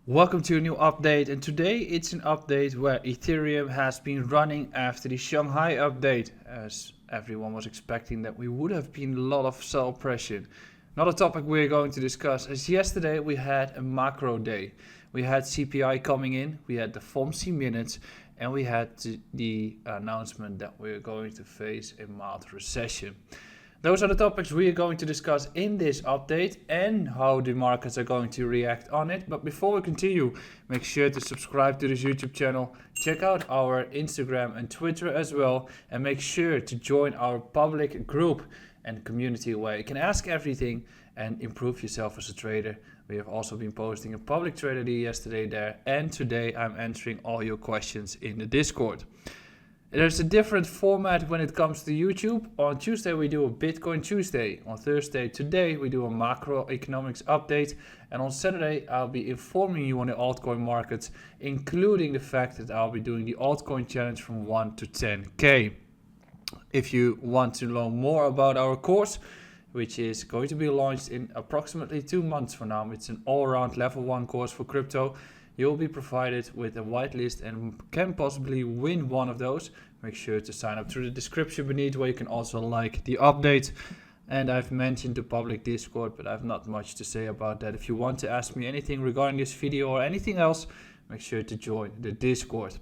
Welcome to a new update, and today it's an update where Ethereum has been running after the Shanghai update, as everyone was expecting that we would have been a lot of sell pressure. Not a topic we're going to discuss, as yesterday we had a macro day. We had CPI coming in, we had the FOMC Minutes, and we had the announcement that we're going to face a mild recession. Those are the topics we are going to discuss in this update and how the markets are going to react on it. But before we continue, make sure to subscribe to this YouTube channel, check out our Instagram and Twitter as well, and make sure to join our public group and community where you can ask everything and improve yourself as a trader. We have also been posting a public trader day yesterday there, and today I'm answering all your questions in the Discord. There's a different format when it comes to YouTube. On Tuesday we do a Bitcoin Tuesday. On Thursday today we do a macroeconomics update. And on Saturday I'll be informing you on the altcoin markets, including the fact that I'll be doing the altcoin challenge from 1 to 10k. If you want to learn more about our course, which is going to be launched in approximately 2 months from now, it's an all-around level 1 course for crypto. You'll be provided with a whitelist and can possibly win one of those. Make sure to sign up through the description beneath, where you can also like the update. And I've mentioned the public Discord, but I have not much to say about that. If you want to ask me anything regarding this video or anything else, make sure to join the Discord.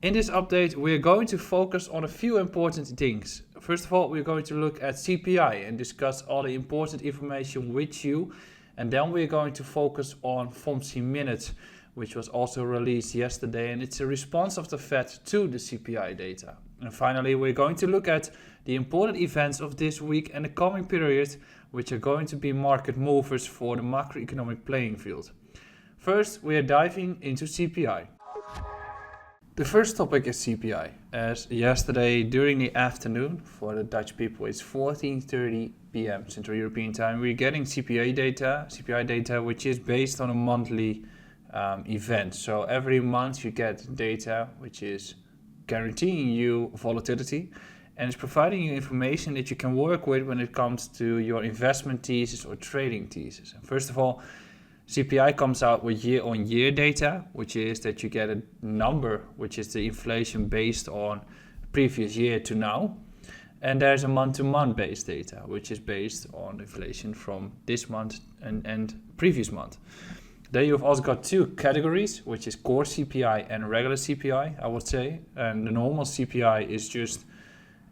In this update, we're going to focus on a few important things. First of all, we're going to look at CPI and discuss all the important information with you. And then we're going to focus on FOMC Minutes, which was also released yesterday, and it's a response of the Fed to the CPI data. And finally, we're going to look at the important events of this week and the coming period, which are going to be market movers for the macroeconomic playing field. First, we are diving into CPI. The first topic is CPI. As yesterday during the afternoon, for the Dutch people, it's 14:30 p.m. Central European time, we're getting CPI data, which is based on a monthly event. So every month you get data which is guaranteeing you volatility, and it's providing you information that you can work with when it comes to your investment thesis or trading thesis. And first of all, CPI comes out with year-on-year data, which is that you get a number which is the inflation based on previous year to now. And there's a month-to-month based data, which is based on inflation from this month and previous month. Then you've also got two categories, which is core CPI and regular CPI, I would say. And the normal CPI is just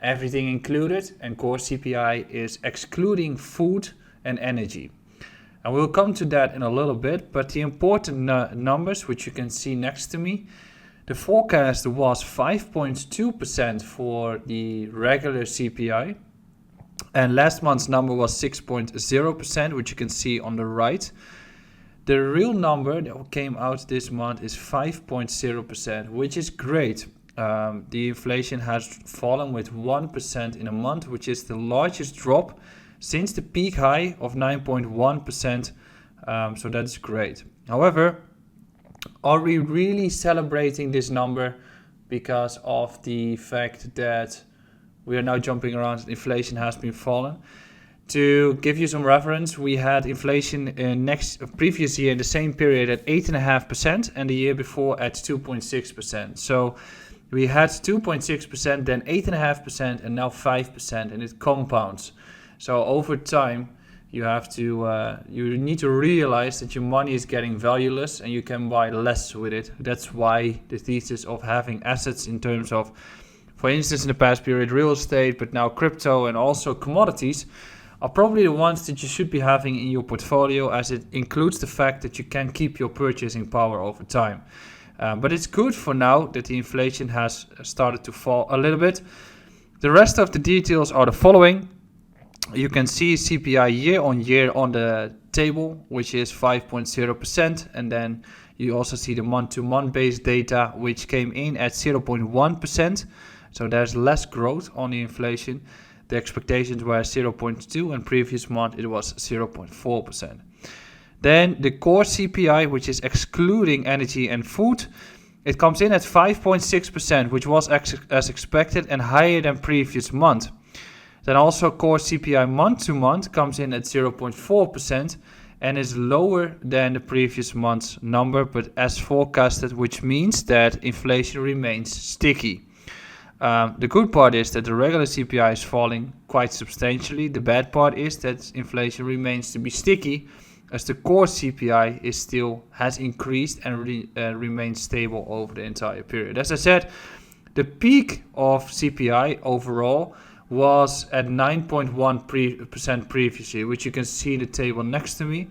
everything included, and core CPI is excluding food and energy. And we'll come to that in a little bit, but the important numbers, which you can see next to me, the forecast was 5.2% for the regular CPI, and last month's number was 6.0%, which you can see on the right. The real number that came out this month is 5.0%, which is great. The inflation has fallen with 1% in a month, which is the largest drop since the peak high of 9.1%. So that's great. However, are we really celebrating this number because of the fact that we are now jumping around and inflation has been fallen? To give you some reference, we had inflation in previous year in the same period at 8.5% and the year before at 2.6%. So we had 2.6%, then 8.5%, and now 5%, and it compounds. So over time, you need to realize that your money is getting valueless and you can buy less with it. That's why the thesis of having assets in terms of, for instance, in the past period, real estate, but now crypto and also commodities, are probably the ones that you should be having in your portfolio, as it includes the fact that you can keep your purchasing power over time. But it's good for now that the inflation has started to fall a little bit. The rest of the details are the following. You can see CPI year on year on the table, which is 5.0%. And then you also see the month-to-month based data, which came in at 0.1%. So there's less growth on the inflation. The expectations were 0.2%, and previous month it was 0.4%. Then the core CPI, which is excluding energy and food, it comes in at 5.6%, which was as expected and higher than previous month. Then also core CPI month to month comes in at 0.4%, and is lower than the previous month's number, but as forecasted, which means that inflation remains sticky. The good part is that the regular CPI is falling quite substantially. The bad part is that inflation remains to be sticky, as the core CPI has increased and remains stable over the entire period. As I said, the peak of CPI overall was at 9.1% previously, which you can see in the table next to me.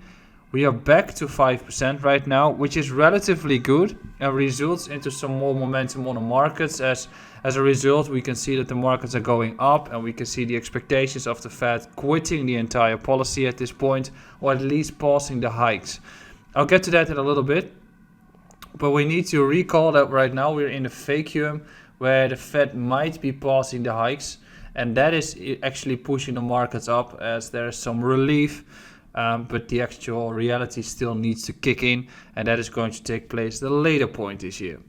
We are back to 5% right now, which is relatively good and results into some more momentum on the markets. As a result, we can see that the markets are going up, and we can see the expectations of the Fed quitting the entire policy at this point, or at least pausing the hikes. I'll get to that in a little bit, but we need to recall that right now we're in a vacuum where the Fed might be pausing the hikes, and that is actually pushing the markets up as there is some relief. But the actual reality still needs to kick in, and that is going to take place at a later point this year.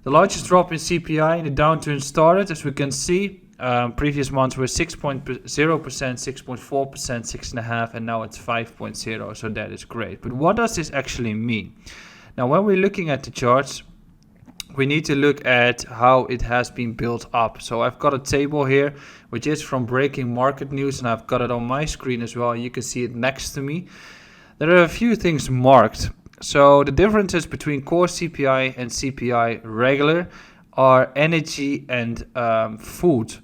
The largest drop in CPI in the downturn started, as we can see. Previous months were 6.0%, 6.4%, 6.5%, and now it's 5.0%, so that is great. But what does this actually mean? Now, when we're looking at the charts, we need to look at how it has been built up. So I've got a table here, which is from Breaking Market News, and I've got it on my screen as well. You can see it next to me. There are a few things marked. So the differences between core CPI and CPI regular are energy and food.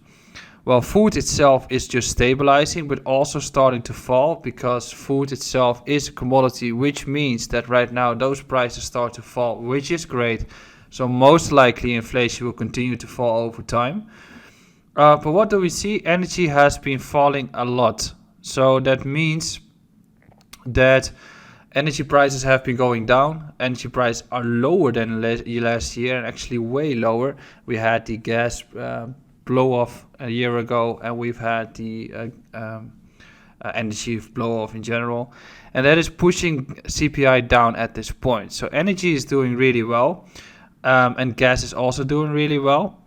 Well, food itself is just stabilizing, but also starting to fall, because food itself is a commodity, which means that right now those prices start to fall, which is great. So most likely inflation will continue to fall over time. But what do we see? Energy has been falling a lot. So that means that energy prices have been going down. Energy prices are lower than last year, and actually way lower. We had the gas blow off a year ago, and we've had the energy blow off in general. And that is pushing CPI down at this point. So energy is doing really well. And gas is also doing really well.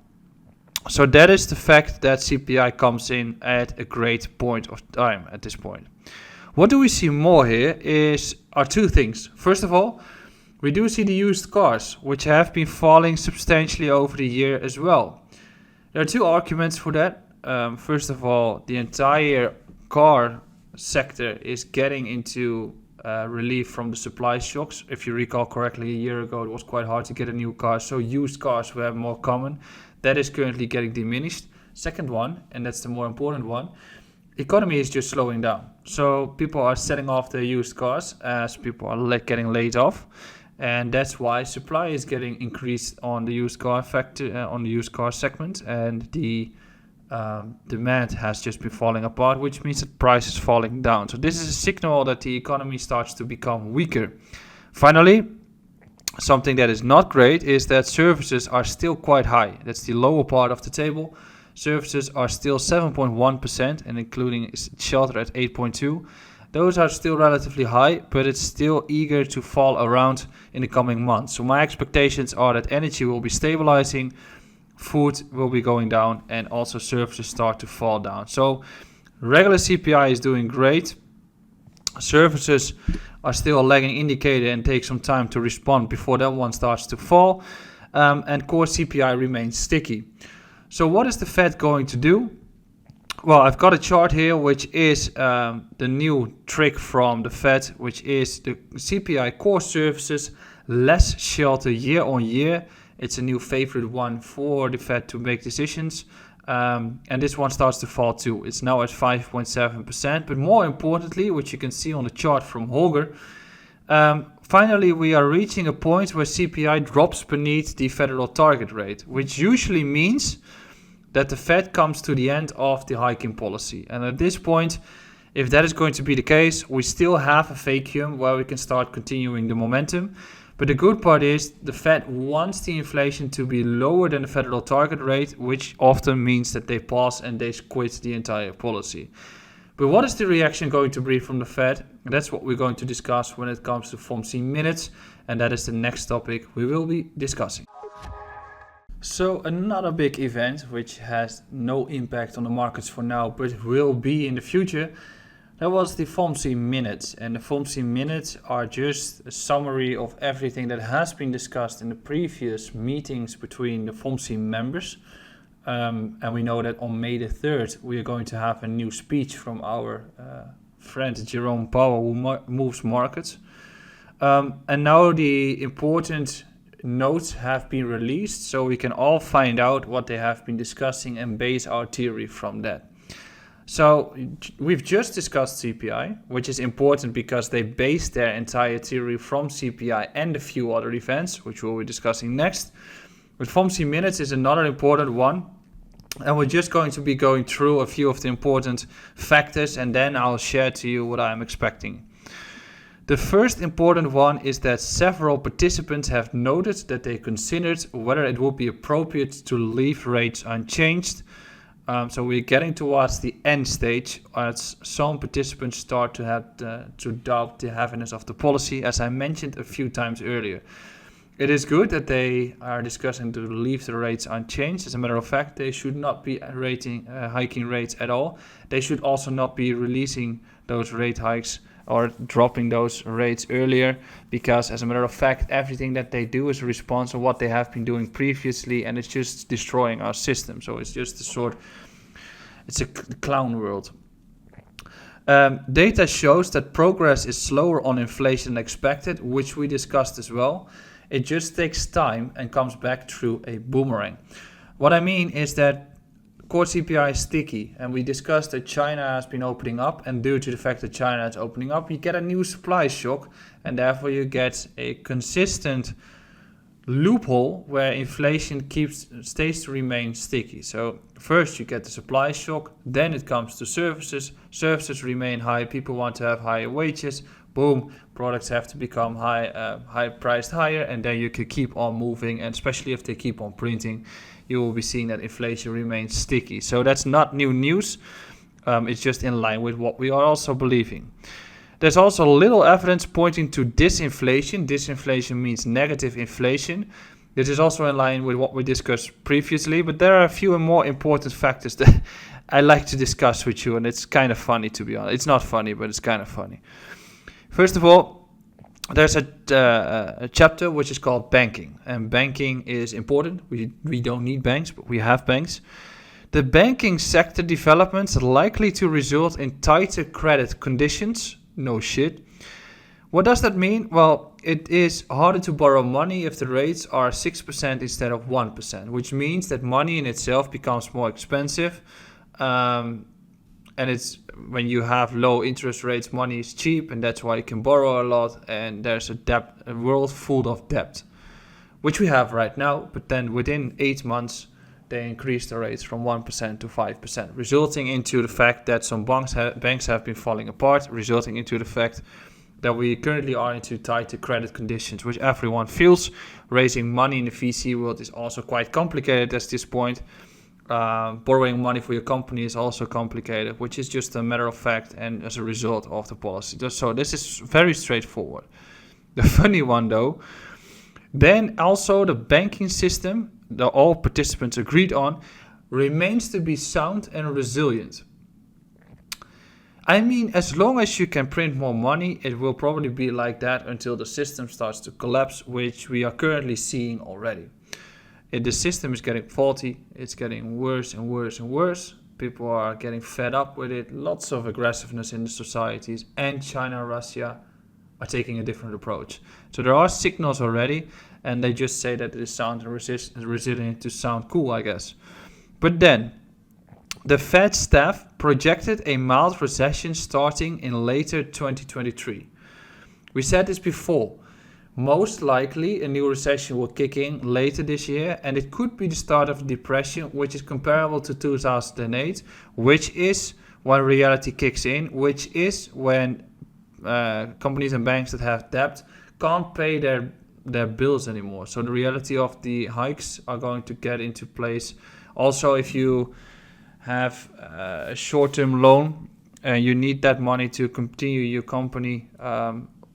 So that is the fact that CPI comes in at a great point of time at this point. What do we see more here are two things. First of all, we do see the used cars, which have been falling substantially over the year as well. There are two arguments for that. First of all, the entire car sector is getting into relief from the supply shocks. If you recall correctly, a year ago it was quite hard to get a new car, so used cars were more common. That is currently getting diminished. Second one, and that's the more important one, economy is just slowing down. So people are selling off their used cars as people are getting laid off, and that's why supply is getting increased on the used car on the used car segment, and the demand has just been falling apart, which means that price is falling down. So this is a signal that the economy starts to become weaker. Finally, something that is not great is that services are still quite high. That's the lower part of the table. Services are still 7.1%, and including shelter at 8.2%. Those are still relatively high, but it's still eager to fall around in the coming months. So my expectations are that energy will be stabilizing, food will be going down, and also services start to fall down. So regular CPI is doing great. Services are still a lagging indicator and take some time to respond before that one starts to fall. And core CPI remains sticky. So what is the Fed going to do? Well, I've got a chart here, which is the new trick from the Fed, which is the CPI core services less shelter year on year. It's a new favorite one for the Fed to make decisions. And this one starts to fall too. It's now at 5.7%. But more importantly, which you can see on the chart from Holger, finally we are reaching a point where CPI drops beneath the federal target rate, which usually means that the Fed comes to the end of the hiking policy. And at this point, if that is going to be the case, we still have a vacuum where we can start continuing the momentum. But the good part is the Fed wants the inflation to be lower than the federal target rate, which often means that they pause and they quit the entire policy. But what is the reaction going to be from the Fed? That's what we're going to discuss when it comes to FOMC Minutes, and that is the next topic we will be discussing. So another big event which has no impact on the markets for now, but will be in the future. That was the FOMC Minutes, and the FOMC Minutes are just a summary of everything that has been discussed in the previous meetings between the FOMC members. And we know that on May the 3rd we are going to have a new speech from our friend Jerome Powell, who moves markets. And now the important notes have been released, so we can all find out what they have been discussing and base our theory from that. So we've just discussed CPI, which is important because they base their entire theory from CPI and a few other events, which we'll be discussing next. But FOMC Minutes is another important one. And we're just going to be going through a few of the important factors, and then I'll share to you what I'm expecting. The first important one is that several participants have noted that they considered whether it would be appropriate to leave rates unchanged. So we're getting towards the end stage as some participants start to have to doubt the heaviness of the policy, as I mentioned a few times earlier. It is good that they are discussing to leave the rates unchanged. As a matter of fact, they should not be hiking rates at all. They should also not be releasing those rate hikes or dropping those rates earlier, because as a matter of fact, everything that they do is a response to what they have been doing previously, and it's just destroying our system. So it's just it's a clown world. Data shows that progress is slower on inflation than expected, which we discussed as well. It just takes time and comes back through a boomerang. What I mean is that core CPI is sticky, and we discussed that China has been opening up, and due to the fact that China is opening up, you get a new supply shock, and therefore you get a consistent loophole where inflation stays to remain sticky. So first you get the supply shock, then it comes to services remain high, people want to have higher wages, boom, products have to become high priced higher, and then you can keep on moving, and especially if they keep on printing, you will be seeing that inflation remains sticky. So that's not new news. It's just in line with what we are also believing. There's also little evidence pointing to disinflation. Disinflation means negative inflation. This is also in line with what we discussed previously, but there are a few more important factors that I like to discuss with you, and it's kind of funny, to be honest. It's not funny, but it's kind of funny. First of all, there's a chapter which is called banking, and banking is important. We don't need banks, but we have banks. The banking sector developments are likely to result in tighter credit conditions. No shit. What does that mean? Well, it is harder to borrow money if the rates are 6% instead of 1%, which means that money in itself becomes more expensive. And it's when you have low interest rates, money is cheap, and that's why you can borrow a lot. And there's a world full of debt, which we have right now. But then within 8 months, they increased the rates from 1% to 5%, resulting into the fact that some banks have been falling apart, resulting into the fact that we currently are into tighter credit conditions, which everyone feels. Raising money in the VC world is also quite complicated at this point. Borrowing money for your company is also complicated, which is just a matter of fact and as a result of the policy. So this is very straightforward. The funny one though, then also the banking system that all participants agreed on remains to be sound and resilient. I mean, as long as you can print more money, it will probably be like that until the system starts to collapse, which we are currently seeing already. The system is getting faulty, it's getting worse and worse and worse. People are getting fed up with it, lots of aggressiveness in the societies, and China and Russia are taking a different approach. So there are signals already, and they just say that it is sound and resilient to sound cool, I guess. But then, the Fed staff projected a mild recession starting in later 2023. We said this before. Most likely a new recession will kick in later this year, and it could be the start of a depression, which is comparable to 2008, which is when reality kicks in, which is when companies and banks that have debt can't pay their bills anymore. So the reality of the hikes are going to get into place. Also, if you have a short-term loan and you need that money to continue your company,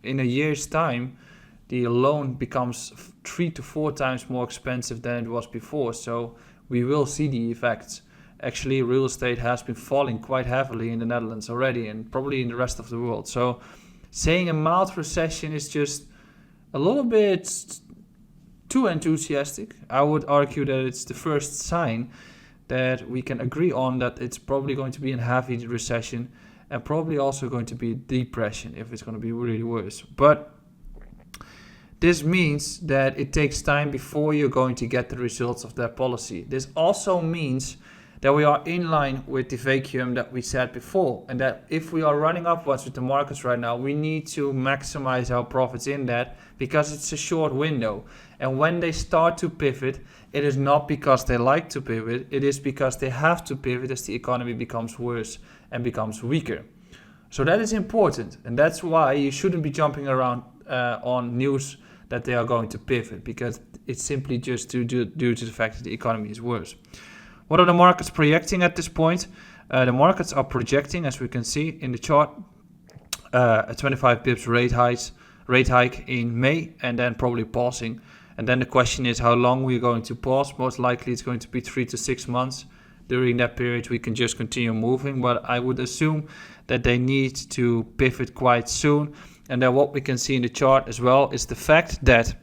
in a year's time, the loan becomes 3 to 4 times more expensive than it was before. So we will see the effects. Actually, real estate has been falling quite heavily in the Netherlands already, and probably in the rest of the world. So saying a mild recession is just a little bit too enthusiastic. I would argue that it's the first sign that we can agree on that it's probably going to be a heavy recession, and probably also going to be depression if it's going to be really worse. But this means that it takes time before you're going to get the results of that policy. This also means that we are in line with the vacuum that we said before, and that if we are running upwards with the markets right now, we need to maximize our profits in that, because it's a short window. And when they start to pivot, it is not because they like to pivot, it is because they have to pivot as the economy becomes worse and becomes weaker. So that is important, and that's why you shouldn't be jumping around on news that they are going to pivot, because it's simply just due to the fact that the economy is worse. What are the markets projecting at this point? The markets are projecting, as we can see in the chart, a 25 pips rate hike in May, and then probably pausing. And then the question is how long we're going to pause. Most likely it's going to be 3 to 6 months. During that period we can just continue moving, but I would assume that they need to pivot quite soon. And then what we can see in the chart as well is the fact that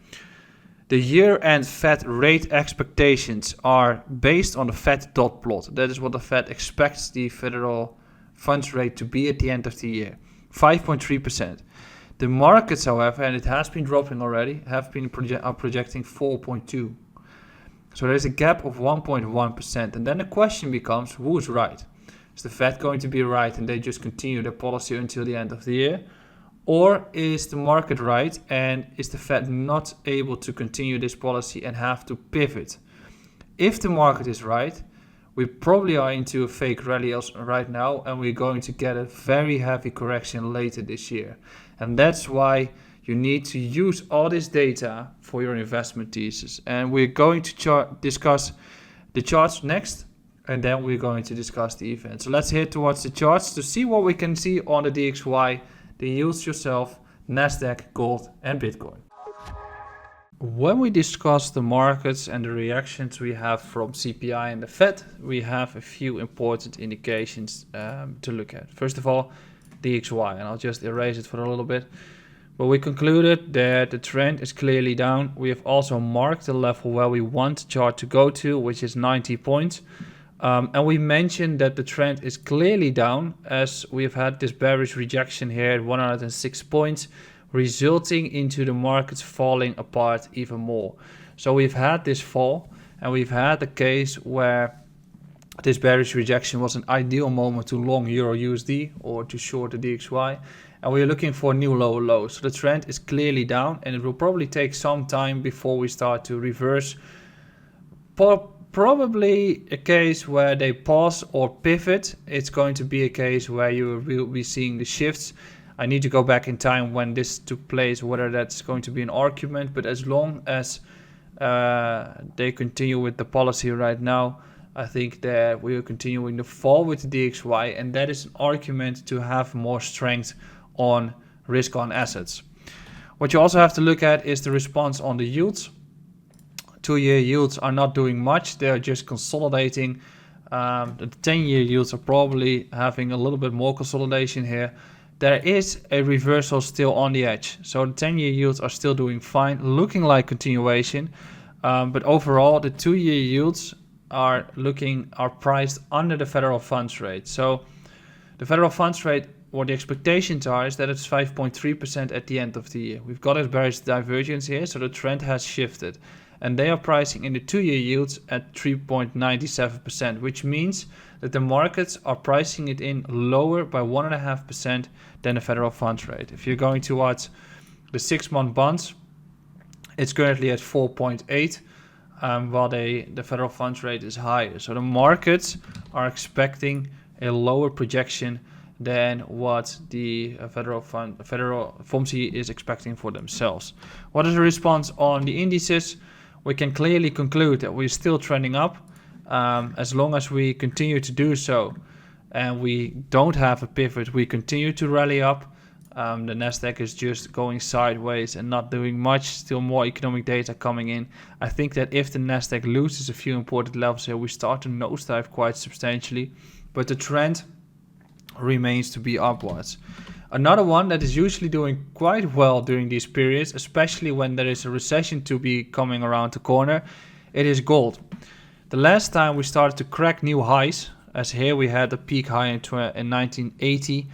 the year-end Fed rate expectations are based on the Fed dot plot. That is what the Fed expects the federal funds rate to be at the end of the year, 5.3%. The markets, however, and it has been dropping already, are projecting 4.2%. So there's a gap of 1.1%. And then the question becomes, who is right? Is the Fed going to be right and they just continue their policy until the end of the year? Or is the market right, and is the Fed not able to continue this policy and have to pivot? If the market is right, we probably are into a fake rally right now, and we're going to get a very heavy correction later this year. And that's why you need to use all this data for your investment thesis. And we're going to discuss the charts next, and then we're going to discuss the event. So let's head towards the charts to see what we can see on the DXY, the yields yourself, Nasdaq, gold, and Bitcoin. When we discuss the markets and the reactions we have from CPI and the Fed, we have a few important indications to look at. First of all, DXY, and I'll just erase it for a little bit. But we concluded that the trend is clearly down. We have also marked the level where we want the chart to go to, which is 90 points. And we mentioned that the trend is clearly down, as we have had this bearish rejection here at 106 points, resulting into the markets falling apart even more. So we've had this fall, and we've had the case where this bearish rejection was an ideal moment to long Euro USD or to short the DXY, and we're looking for a new lower low. So the trend is clearly down, and it will probably take some time before we start to reverse. Probably a case where they pause or pivot. It's going to be a case where you will be seeing the shifts. I need to go back in time when this took place, whether that's going to be an argument, but as long as they continue with the policy right now, I think that we are continuing to fall with the DXY, and that is an argument to have more strength on risk on assets. What you also have to look at is the response on the yields. 2-year yields are not doing much, they're just consolidating. The 10-year yields are probably having a little bit more consolidation here. There is a reversal still on the edge, so the 10-year yields are still doing fine, looking like continuation. But overall, the 2-year yields are priced under the federal funds rate. So the federal funds rate, what the expectations are, is that it's 5.3% at the end of the year. We've got a bearish divergence here, so the trend has shifted. And they are pricing in the 2-year yields at 3.97%, which means that the markets are pricing it in lower by 1.5% than the federal funds rate. If you're going towards the 6-month bonds, it's currently at 4.8, while the federal funds rate is higher. So the markets are expecting a lower projection than what the federal FOMC is expecting for themselves. What is the response on the indices? We can clearly conclude that we're still trending up. As long as we continue to do so and we don't have a pivot, we continue to rally up. The Nasdaq is just going sideways and not doing much. Still more economic data coming in. I think that if the Nasdaq loses a few important levels here, we start to nosedive quite substantially. But the trend remains to be upwards. Another one that is usually doing quite well during these periods, especially when there is a recession to be coming around the corner, it is gold. The last time we started to crack new highs, as here we had a peak high in 1980,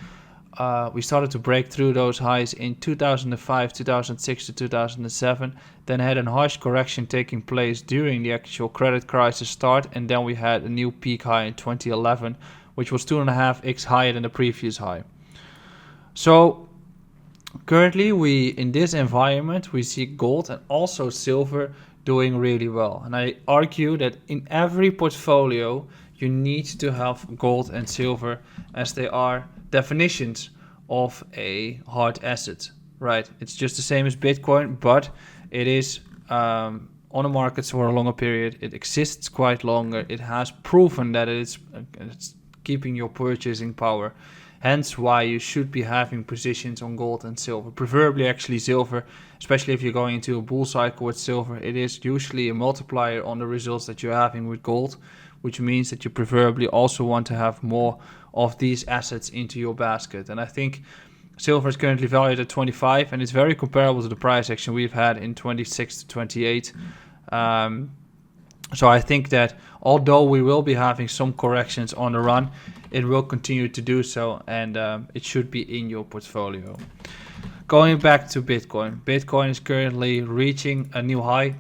we started to break through those highs in 2005, 2006 to 2007, then had a harsh correction taking place during the actual credit crisis start, and then we had a new peak high in 2011, which was 2.5x higher than the previous high. So currently in this environment, we see gold and also silver doing really well. And I argue that in every portfolio, you need to have gold and silver as they are definitions of a hard asset, right? It's just the same as Bitcoin, but it is on the markets for a longer period. It exists quite longer. It has proven that it's keeping your purchasing power. Hence why you should be having positions on gold and silver, preferably actually silver, especially if you're going into a bull cycle with silver. It is usually a multiplier on the results that you're having with gold, which means that you preferably also want to have more of these assets into your basket. And I think silver is currently valued at 25, and it's very comparable to the price action we've had in 26 to 28. So I think that although we will be having some corrections on the run, it will continue to do so, and it should be in your portfolio. Going back to Bitcoin. Bitcoin is currently reaching a new high.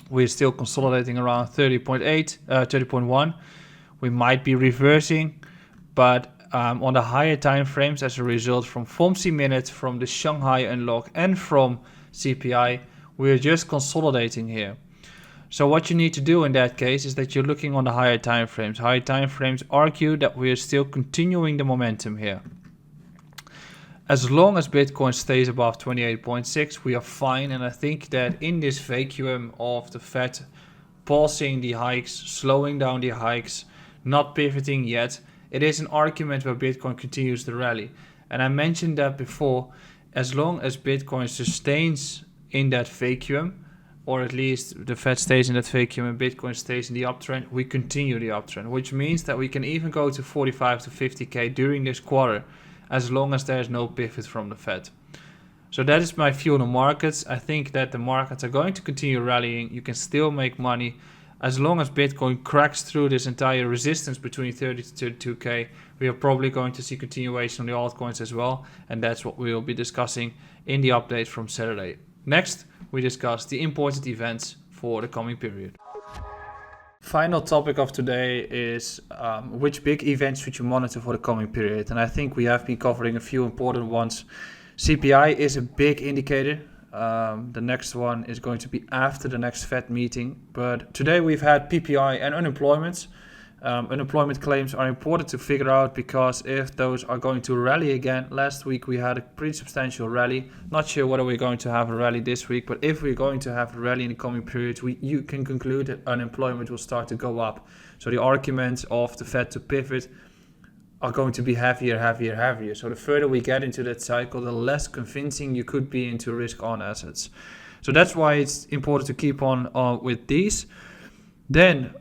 We're still consolidating around 30.1. We might be reversing, but on the higher time frames as a result from FOMC Minutes, from the Shanghai Unlock, and from CPI, we're just consolidating here. So what you need to do in that case is that you're looking on the higher time frames. Higher time frames argue that we are still continuing the momentum here. As long as Bitcoin stays above 28.6, we are fine. And I think that in this vacuum of the Fed pausing the hikes, slowing down the hikes, not pivoting yet, it is an argument where Bitcoin continues to rally. And I mentioned that before, as long as Bitcoin sustains in that vacuum, or at least the Fed stays in that vacuum and Bitcoin stays in the uptrend, we continue the uptrend, which means that we can even go to 45 to 50k during this quarter, as long as there's no pivot from the Fed. So that is my view on the markets. I think that the markets are going to continue rallying. You can still make money as long as Bitcoin cracks through this entire resistance between 30 to 32k. We are probably going to see continuation on the altcoins as well, and that's what we will be discussing in the update from Saturday. Next, we discuss the important events for the coming period. Final topic of today is which big events should you monitor for the coming period. And I think we have been covering a few important ones. CPI is a big indicator. The next one is going to be after the next Fed meeting. But today we've had PPI and unemployment. Unemployment claims are important to figure out because if those are going to rally again, last week we had a pretty substantial rally. Not sure whether we're going to have a rally this week, but if we're going to have a rally in the coming periods, you can conclude that unemployment will start to go up. So the arguments of the Fed to pivot are going to be heavier. So the further we get into that cycle, the less convincing you could be into risk-on assets. So that's why it's important to keep on with these. Then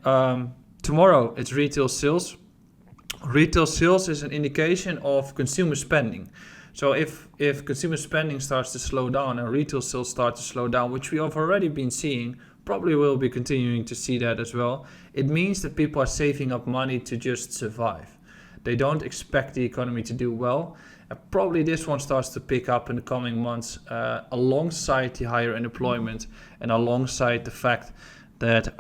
tomorrow it's retail sales. Retail sales is an indication of consumer spending. So if consumer spending starts to slow down and retail sales start to slow down, which we have already been seeing, probably will be continuing to see that as well, it means that people are saving up money to just survive. They don't expect the economy to do well. And probably this one starts to pick up in the coming months alongside the higher unemployment and alongside the fact that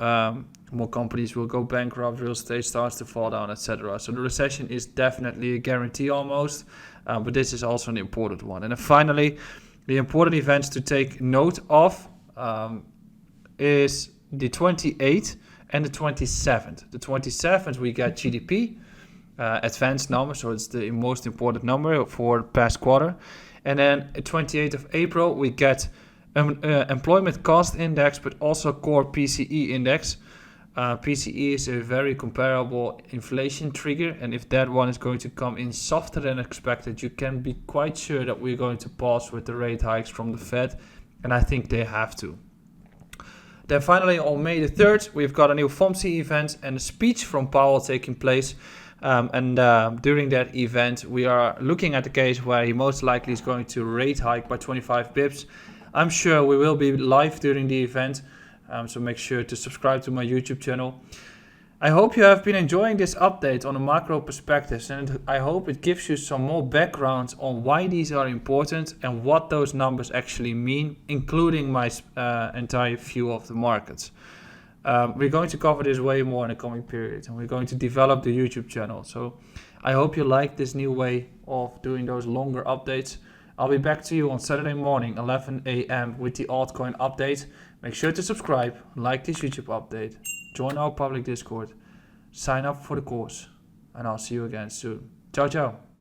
more companies will go bankrupt, real estate starts to fall down, etc. So the recession is definitely a guarantee almost, but this is also an important one. And then finally, the important events to take note of is the 28th and the 27th. The 27th we get GDP, advanced number, so it's the most important number for the past quarter. And then 28th of April we get employment cost index, but also core PCE index. PCE is a very comparable inflation trigger, and if that one is going to come in softer than expected, you can be quite sure that we're going to pause with the rate hikes from the Fed, and I think they have to. Then finally, on May the 3rd, we've got a new FOMC event and a speech from Powell taking place. During that event, we are looking at the case where he most likely is going to rate hike by 25 bips. I'm sure we will be live during the event, so make sure to subscribe to my YouTube channel. I hope you have been enjoying this update on the macro perspectives, and I hope it gives you some more background on why these are important and what those numbers actually mean, including my entire view of the markets. We're going to cover this way more in the coming period, and we're going to develop the YouTube channel. So I hope you like this new way of doing those longer updates. I'll be back to you on Saturday morning, 11 a.m. with the altcoin update. Make sure to subscribe, like this YouTube update, join our public Discord, sign up for the course, and I'll see you again soon. Ciao, ciao.